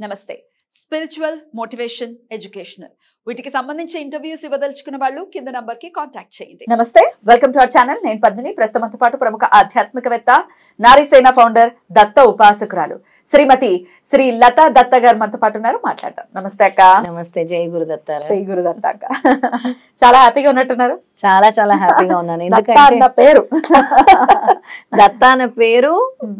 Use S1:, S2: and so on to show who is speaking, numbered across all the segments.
S1: నమస్తే. Spiritual, motivation, educational వీటికి సంబంధించి ఇంటర్వ్యూస్ ఇవ్వదలుచుకున్న వాళ్ళు కింద నంబర్ కి కాంటాక్ట్ చేయండి. నమస్తే, వెల్కమ్ టు అవర్ ఛానల్. నేను పద్మిని. ప్రస్తుతంతో పాటు ప్రముఖ ఆధ్యాత్మికవేత్త, నారీసేన ఫౌండర్, దత్త ఉపాసకురాలు శ్రీమతి శ్రీ లతా దత్త గారు మనతో పాటు ఉన్నారు. మాట్లాడతాం. నమస్తే అక్క.
S2: నమస్తే. జై గురుదత్త.
S1: జై గురుదత్త అక్క. చాలా హ్యాపీగా ఉన్నట్టున్నారు.
S2: చాలా చాలా హ్యాపీగా ఉన్నాను.
S1: ఎందుకంటే పేరు
S2: దత్త అన్న పేరు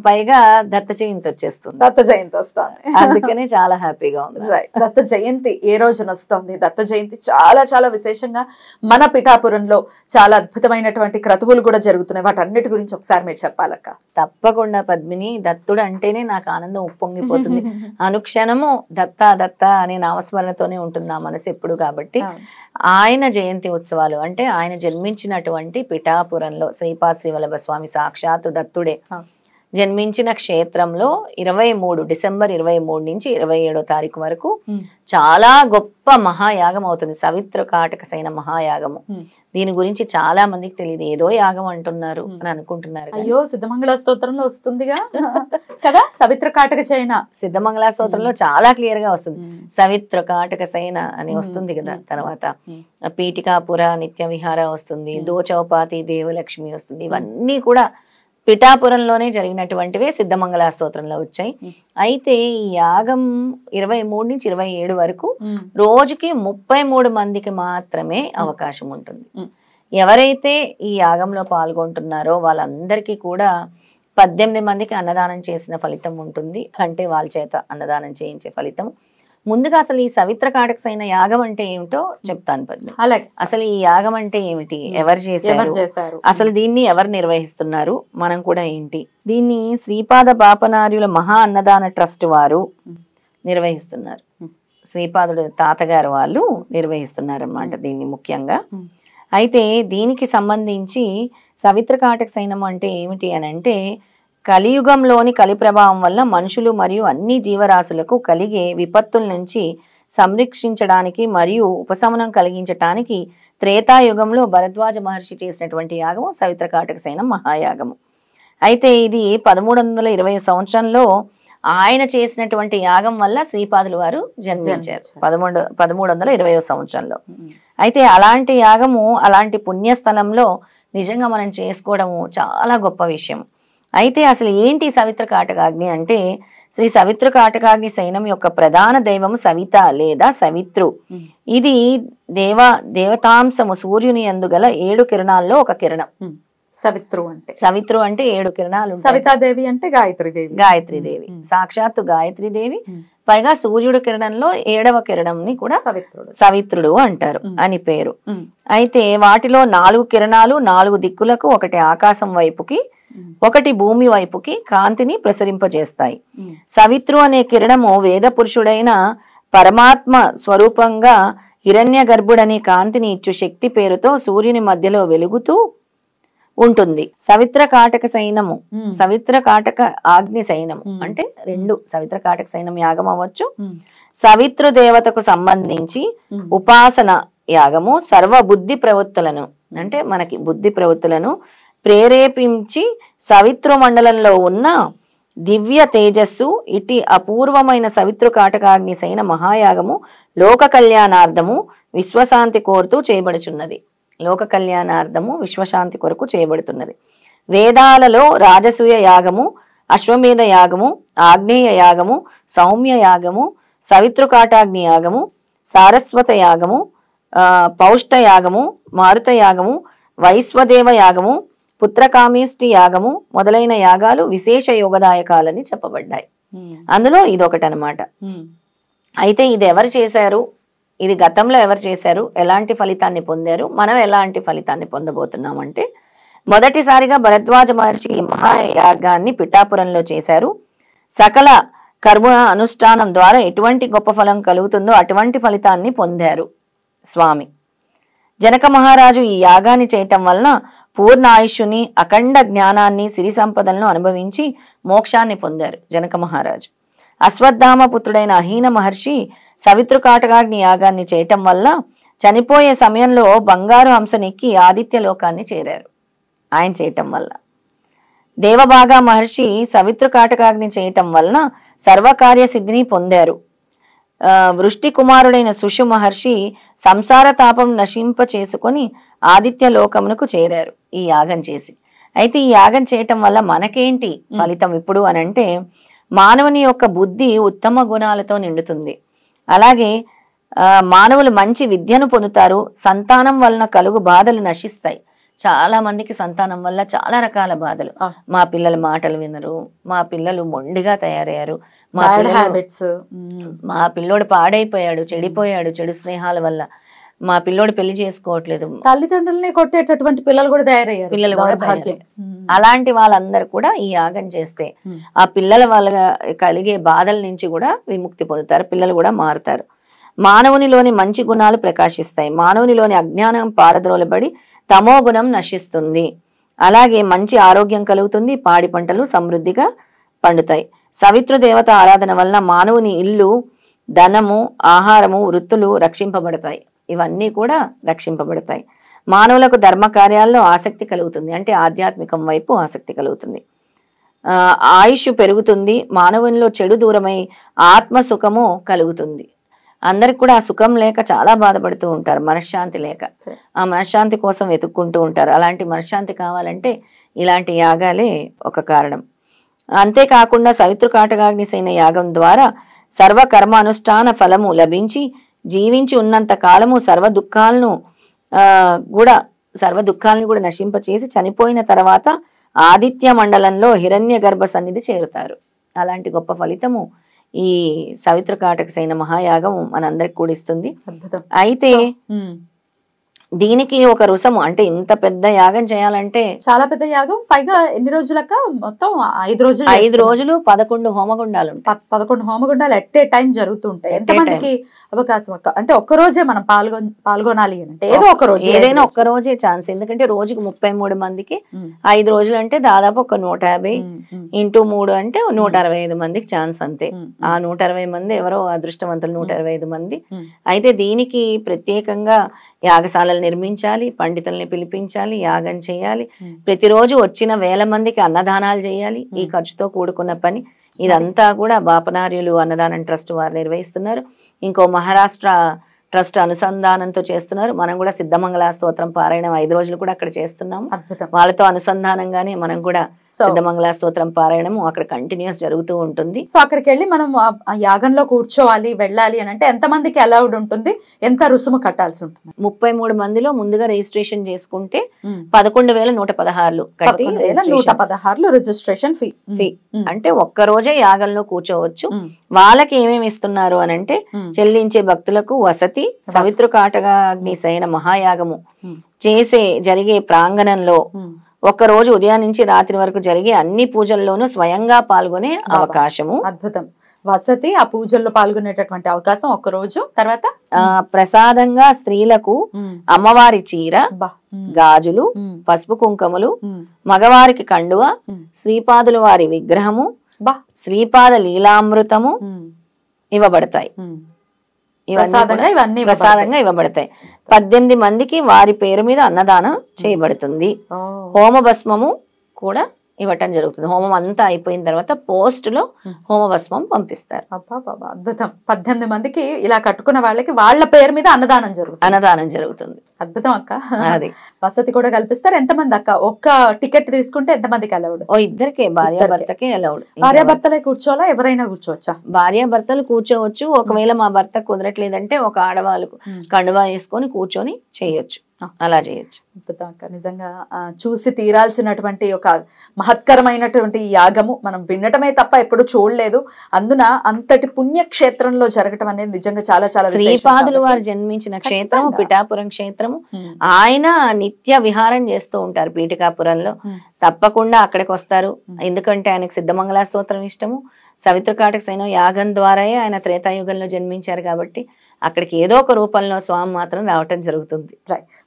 S2: పైగా దత్త జయంతి వచ్చేస్తుంది.
S1: దత్త జయంతి వస్తుంది,
S2: అందుకనే చాలా హ్యాపీగా ఉంది.
S1: దత్త జయంతి ఏ రోజున వస్తుంది? దత్త జయంతి చాలా చాలా విశేషంగా మన పిఠాపురంలో చాలా అద్భుతమైనటువంటి క్రతువులు కూడా జరుగుతున్నాయి. వాటన్నిటి గురించి ఒకసారి మీరు చెప్పాలక్క.
S2: తప్పకుండా పద్మిని. దత్తుడు అంటేనే నాకు ఆనందం ఉప్పొంగిపోతుంది. అనుక్షణము దత్త దత్త అనే నామస్మరణతోనే ఉంటుంది నా మనసు ఎప్పుడు. కాబట్టి ఆయన జయంతి ఉత్సవాలు అంటే ఆయన జన్మించినటువంటి పిఠాపురంలో శ్రీపాశ్రీవల్లభ స్వామి సాక్షాత్తు దత్తుడే జన్మించిన క్షేత్రంలో డిసెంబర్ 23 నుంచి 27వ తారీఖు వరకు చాలా గొప్ప మహాయాగం అవుతుంది. సవిత్ర కాటక సైన మహాయాగము. దీని గురించి చాలా మందికి తెలియదు. ఏదో యాగం అంటున్నారు అని అనుకుంటున్నారు.
S1: అయ్యో, సిద్ధమంగళ స్తోత్రంలో వస్తుందిగా కదా సవిత్ర కాటక సైన.
S2: సిద్ధమంగళ స్తోత్రంలో చాలా క్లియర్ గా వస్తుంది. సవిత్ర కాటక సైన అని వస్తుంది కదా. తర్వాత పీఠికాపుర నిత్య విహార వస్తుంది. దోచౌపాతి దేవలక్ష్మి వస్తుంది. ఇవన్నీ కూడా పిఠాపురంలోనే జరిగినటువంటివే సిద్ధమంగళ స్తోత్రంలో వచ్చాయి. అయితే ఈ యాగం 23 నుంచి 27 వరకు రోజుకి 33 మందికి మాత్రమే అవకాశం ఉంటుంది. ఎవరైతే ఈ యాగంలో పాల్గొంటున్నారో వాళ్ళందరికీ కూడా 18 మందికి అన్నదానం చేసిన ఫలితం ఉంటుంది. అంటే వాళ్ళ చేత అన్నదానం చేయించే ఫలితం. ముందుగా అసలు ఈ సవిత్ర కాటక సైన యాగం అంటే ఏమిటో చెప్తాను పద్మిని.
S1: అలాగే
S2: అసలు ఈ యాగం అంటే ఏమిటి, ఎవరు చేశారు, అసలు దీన్ని ఎవరు నిర్వహిస్తున్నారు, మనం కూడా ఏంటి, దీన్ని శ్రీపాద పాపనార్యుల మహా అన్నదాన ట్రస్ట్ వారు నిర్వహిస్తున్నారు. శ్రీపాదుడు తాతగారు వాళ్ళు నిర్వహిస్తున్నారు అన్నమాట దీన్ని ముఖ్యంగా. అయితే దీనికి సంబంధించి సవిత్ర కాటక సైనం అంటే ఏమిటి అని అంటే, కలియుగంలోని కలి ప్రభావం వల్ల మనుషులు మరియు అన్ని జీవరాశులకు కలిగే విపత్తుల నుంచి సంరక్షించడానికి మరియు ఉపశమనం కలిగించడానికి త్రేతాయుగంలో భరద్వాజ మహర్షి చేసినటువంటి యాగము సవిత్ర కాటక సైనం మహాయాగము. అయితే ఇది 1320 సంవత్సరంలో ఆయన చేసినటువంటి యాగం వల్ల శ్రీపాదులు వారు జన్మించారు 1320 సంవత్సరంలో. అయితే అలాంటి యాగము, అలాంటి పుణ్యస్థలంలో నిజంగా మనం చేసుకోవడము చాలా గొప్ప విషయం. అయితే అసలు ఏంటి సవిత్ర కాటకాగ్ని అంటే, శ్రీ సవిత్ర కాటకాగ్ని సైనం యొక్క ప్రధాన దైవము సవిత లేదా సవిత్రు. ఇది దేవతాంశము సూర్యుని యందుగల 7 కిరణాల్లో ఒక కిరణం. సవిత్రు అంటే 7 కిరణాలు.
S1: సవితాదేవి అంటే
S2: గాయత్రీదేవి, సాక్షాత్తు గాయత్రీదేవి. పైగా సూర్యుడు కిరణంలో 7వ కిరణంని కూడా సవిత్రుడు అంటారు అని పేరు. అయితే వాటిలో 4 కిరణాలు 4 దిక్కులకు, ఒకటి ఆకాశం వైపుకి, ఒకటి భూమి వైపుకి కాంతిని ప్రసరింపజేస్తాయి. సవిత్రు అనే కిరణము వేద పురుషుడైన పరమాత్మ స్వరూపంగా హిరణ్య గర్భుడనే కాంతిని ఇచ్చు శక్తి పేరుతో సూర్యుని మధ్యలో వెలుగుతూ ఉంటుంది. సవిత్ర కాటక సైనము, సవిత్ర కాటక ఆగ్ని సైనము అంటే 2 సవిత్ర కాటక సైనం యాగం అవ్వచ్చు. సవిత్రు దేవతకు సంబంధించి ఉపాసన యాగము సర్వ బుద్ధి ప్రవృత్తులను అంటే మనకి బుద్ధి ప్రవృత్తులను ప్రేరేపించి సవిత్రు మండలంలో ఉన్న దివ్య తేజస్సు ఇటు అపూర్వమైన సవిత్రు కాటకాగ్ని సైన మహాయాగము లోక కళ్యాణార్థము విశ్వశాంతి కోరుతూ చేయబడుచున్నది. లోక కళ్యాణార్థము విశ్వశాంతి కొరకు చేయబడుతున్నది. వేదాలలో రాజసూయ యాగము, అశ్వమేధ యాగము, ఆగ్నేయ యాగము, సౌమ్య యాగము, సవిత్రు కాటాగ్ని యాగము, సారస్వత యాగము, పౌష్ట యాగము, మారుత యాగము, వైశ్వదేవ యాగము, పుత్రకామేష్టి యాగము మొదలైన యాగాలు విశేష యోగదాయకాలని చెప్పబడ్డాయి. అందులో ఇదొకటి అనమాట. అయితే ఇది ఎవరు చేశారు, ఇది గతంలో ఎవరు చేశారు, ఎలాంటి ఫలితాన్ని పొందారు, మనం ఎలాంటి ఫలితాన్ని పొందబోతున్నామంటే, మొదటిసారిగా భరద్వాజ మహర్షి మహాయాగాన్ని పిఠాపురంలో చేశారు. సకల కర్మ అనుష్ఠానం ద్వారా ఎటువంటి గొప్ప ఫలం కలుగుతుందో అటువంటి ఫలితాన్ని పొందారు స్వామి. జనక మహారాజు ఈ యాగాన్ని చేయటం వలన పూర్ణ ఆయుష్ని, అఖండ జ్ఞానాన్ని, సిరి సంపదలను అనుభవించి మోక్షాన్ని పొందారు జనక మహారాజు. అశ్వత్థామ పుత్రుడైన అహీన మహర్షి సవిత్రు కాటకాగ్ని యాగాన్ని చేయటం వల్ల చనిపోయే సమయంలో బంగారు హంసనెక్కి ఆదిత్య లోకాన్ని చేరారు ఆయన చేయటం వల్ల. దేవభాగా మహర్షి సవిత్రు కాటకాగ్ని చేయటం వలన సర్వకార్య సిద్ధిని పొందారు. వృష్టి కుమారుడైన సుషు మహర్షి సంసార తాపం నశింప చేసుకొని ఆదిత్య లోకమునకు చేరారు ఈ యాగం చేసి. అయితే ఈ యాగం చేయటం వల్ల మనకేంటి ఫలితం ఇప్పుడు అని అంటే, మానవుని యొక్క బుద్ధి ఉత్తమ గుణాలతో నిండుతుంది. అలాగే మానవులు మంచి విద్యను పొందుతారు. సంతానం వలన కలుగు బాధలు నశిస్తాయి. చాలా మందికి సంతానం వల్ల చాలా రకాల బాధలు. మా పిల్లల మాటలు వినరు, మా పిల్లలు మొండిగా తయారయ్యారు, మా పిల్లోడు పాడైపోయాడు, చెడిపోయాడు చెడు స్నేహాల వల్ల, మా పిల్లోడు పెళ్లి చేసుకోవట్లేదు,
S1: తల్లిదండ్రుల్ని కొట్టేటటువంటి పిల్లలు కూడా తయారయ్యారు, పిల్లలు కూడా.
S2: అలాంటి వాళ్ళందరూ కూడా ఈ యాగం చేస్తే ఆ పిల్లల వల్ల కలిగే బాధల నుంచి కూడా విముక్తి పొందుతారు, పిల్లలు కూడా మారుతారు. మానవునిలోని మంచి గుణాలు ప్రకాశిస్తాయి. మానవునిలోని అజ్ఞానం పారద్రోలబడి తమో గుణం నశిస్తుంది. అలాగే మంచి ఆరోగ్యం కలుగుతుంది. పాడి పంటలు సమృద్ధిగా పండుతాయి. సవితృ దేవత ఆరాధన వలన మానవుని ఇల్లు, ధనము, ఆహారము, వృత్తులు రక్షింపబడతాయి. ఇవన్నీ కూడా రక్షింపబడతాయి. మానవులకు ధర్మ కార్యాల్లో ఆసక్తి కలుగుతుంది, అంటే ఆధ్యాత్మికం వైపు ఆసక్తి కలుగుతుంది. ఆయుష్ పెరుగుతుంది. మానవునిలో చెడు దూరమై ఆత్మ సుఖము కలుగుతుంది. అందరికి కూడా ఆ సుఖం లేక చాలా బాధపడుతూ ఉంటారు, మనశ్శాంతి లేక. ఆ మనశ్శాంతి కోసం వెతుక్కుంటూ ఉంటారు. అలాంటి మనశ్శాంతి కావాలంటే ఇలాంటి యాగాలే ఒక కారణం. అంతేకాకుండా సవితృ కాటకాగ్నిశయన యాగం ద్వారా సర్వకర్మ అనుష్ఠాన ఫలము లభించి జీవించి ఉన్నంత కాలము సర్వ దుఃఖాలను కూడా నశింపచేసి చనిపోయిన తర్వాత ఆదిత్య మండలంలో హిరణ్య గర్భ సన్నిధి చేరుతారు. అలాంటి గొప్ప ఫలితము ఈ సవితృ కాటకశయన మహాయాగం మనందరికి కూడా ఇస్తుంది. అయితే దీనికి ఒక రుసము, అంటే ఇంత పెద్ద యాగం చేయాలంటే
S1: చాలా పెద్ద యాగం, పైగా ఎన్ని రోజులక మొత్తం 5 రోజులు
S2: 5 రోజులు 11 హోమగుండాలు ఉంటాయి.
S1: 11 హోమగుండాలు ఎట్ ఏ టైం జరుగుతుంటాయి. ఎంతమందికి అవకాశం అంటే ఒక్క రోజే మనం పాల్గొనాలి అంటే ఏదో ఒక రోజు,
S2: ఏదైనా ఒక్క రోజే ఛాన్స్. ఎందుకంటే రోజుకు 33 మందికి 5 రోజులు అంటే దాదాపు ఒక 150 ఇంటూ 3 అంటే 165 మందికి ఛాన్స్ అంతే. ఆ 160 మంది ఎవరో అదృష్టవంతులు 165 మంది. అయితే దీనికి ప్రత్యేకంగా యాగశాలలు నిర్మించాలి, పండితుల్ని పిలిపించాలి, యాగం చేయాలి, ప్రతిరోజు వచ్చిన వేల మందికి అన్నదానాలు చేయాలి. ఈ ఖర్చుతో కూడుకున్న పని. ఇదంతా కూడా బాపనార్యులు అన్నదానం ట్రస్ట్ వారు నిర్వహిస్తున్నారు. ఇంకో మహారాష్ట్ర ట్రస్ట్ అనుసంధానంతో చేస్తున్నారు. మనం కూడా సిద్ధమంగళ స్తోత్రం పారాయణం 5 రోజులు కూడా అక్కడ చేస్తున్నాము. వాళ్ళతో అనుసంధానంగానే మనం కూడా సిద్ధమంగళ స్తోత్రం పారాయణము అక్కడ కంటిన్యూస్ జరుగుతూ ఉంటుంది.
S1: సో అక్కడికి వెళ్ళి మనం యాగంలో కూర్చోవాలి, వెళ్ళాలి అని అంటే ఎంత మందికి అలౌడ్ ఉంటుంది, ఎంత రుసుము కట్టాల్సి ఉంటుంది?
S2: 33 మందిలో ముందుగా రిజిస్ట్రేషన్ చేసుకుంటే 11,116 కట్టి
S1: 116 రిజిస్ట్రేషన్ ఫీ.
S2: అంటే ఒక్క రోజే యాగంలో కూర్చోవచ్చు. వాళ్ళకి ఏమేమి ఇస్తున్నారు అని అంటే, చెల్లించే భక్తులకు వసతి, సవితృ కాటకాగ్నిశయన మహాయాగము జరిగే ప్రాంగణంలో ఒక రోజు ఉదయం నుంచి రాత్రి వరకు జరిగే అన్ని పూజల్లోనూ స్వయంగా పాల్గొనే అవకాశము.
S1: అద్భుతం. వసతి, ఆ పూజల్లో పాల్గొనేటటువంటి అవకాశం ఒక్క రోజు. తర్వాత
S2: ప్రసాదంగా స్త్రీలకు అమ్మవారి చీర, గాజులు, పసుపు కుంకుమలు, మగవారికి కండువ, శ్రీపాదుల వారి విగ్రహము, శ్రీపాద లీలామృతము ఇవ్వబడతాయి. ప్రసాదంగా ఇవ్వబడతాయి. 18 మందికి వారి పేరు మీద అన్నదానం చేయబడుతుంది. హోమ భస్మము కూడా ఇవ్వటం జరుగుతుంది. హోమం అంతా అయిపోయిన తర్వాత పోస్ట్ లో హోమ భస్మం పంపిస్తారు.
S1: అద్భుతం. 18 మందికి ఇలా కట్టుకున్న వాళ్ళకి వాళ్ళ పేరు మీద అన్నదానం జరుగుతుంది. అద్భుతం అక్క. అది వసతి కూడా కల్పిస్తారు. ఎంతమంది అక్క? ఒక్క టికెట్ తీసుకుంటే ఎంతమందికి అలౌడ్?
S2: ఇద్దరికే, భార్యాభర్తకే అలౌడ్.
S1: భార్యాభర్తలే కూర్చోవాలా, ఎవరైనా కూర్చోవచ్చా?
S2: భార్యాభర్తలు కూర్చోవచ్చు. ఒకవేళ మా భర్త కుదరట్లేదంటే ఒక ఆడవాళ్ళకు కండువా వేసుకొని కూర్చొని చేయొచ్చు, అలా చేయొచ్చు.
S1: నిజంగా చూసి తీరాల్సినటువంటి ఒక మహత్కరమైనటువంటి యాగము. మనం వినటమే తప్ప ఎప్పుడు చూడలేదు. అందున అంతటి పుణ్యక్షేత్రంలో జరగటం అనేది నిజంగా చాలా చాలా.
S2: శ్రీపాదులు వారు జన్మించిన క్షేత్రము పిఠాపురం క్షేత్రము. ఆయన నిత్య విహారం చేస్తూ ఉంటారు పీఠికాపురంలో. తప్పకుండా అక్కడికి వస్తారు. ఎందుకంటే ఆయనకు సిద్ధమంగళ స్తోత్రం ఇష్టము. సవితృ కాటకశయన యాగం ద్వారాయే ఆయన త్రేతాయుగంలో జన్మించారు కాబట్టి అక్కడికి ఏదో ఒక రూపంలో స్వామి మాత్రం రావటం జరుగుతుంది.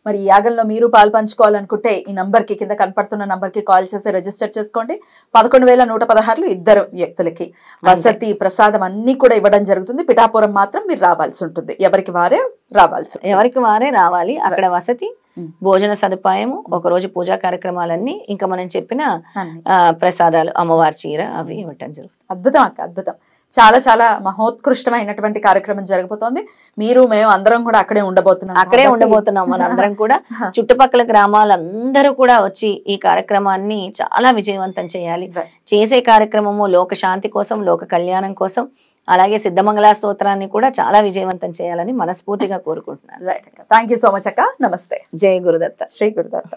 S1: మరి ఈ యాగంలో మీరు పాలు పంచుకోవాలనుకుంటే ఈ నంబర్ కి, కింద కనపడుతున్న నంబర్ కి కాల్ చేసి రిజిస్టర్ చేసుకోండి. 11,116 ఇద్దరు వ్యక్తులకి వసతి, ప్రసాదం అన్ని కూడా ఇవ్వడం జరుగుతుంది. పిఠాపురం మాత్రం మీరు రావాల్సి ఉంటుంది. ఎవరికి వారే
S2: రావాలి. అక్కడ వసతి, భోజన సదుపాయము, ఒక రోజు పూజా కార్యక్రమాలన్నీ, ఇంకా మనం చెప్పిన ప్రసాదాలు, అమ్మవారి చీర అవి ఇవ్వటం జరుగుతుంది.
S1: అద్భుతం అక్క, అద్భుతం. చాలా చాలా మహోత్కృష్టమైనటువంటి కార్యక్రమం జరగబోతోంది. మీరు మేము అందరం కూడా అక్కడే ఉండబోతున్నాం
S2: మనందరం కూడా. చుట్టుపక్కల గ్రామాలందరూ కూడా వచ్చి ఈ కార్యక్రమాన్ని చాలా విజయవంతం చేయాలి. చేసే కార్యక్రమము లోక శాంతి కోసం, లోక కళ్యాణం కోసం, అలాగే సిద్ధమంగళ స్తోత్రాన్ని కూడా చాలా విజయవంతం చేయాలని మనస్ఫూర్తిగా కోరుకుంటున్నాను.
S1: రైట్ అక్క, థ్యాంక్ యూ సో మచ్ అక్క. నమస్తే.
S2: జై గురుదత్త.
S1: శ్రీ గురుదత్త.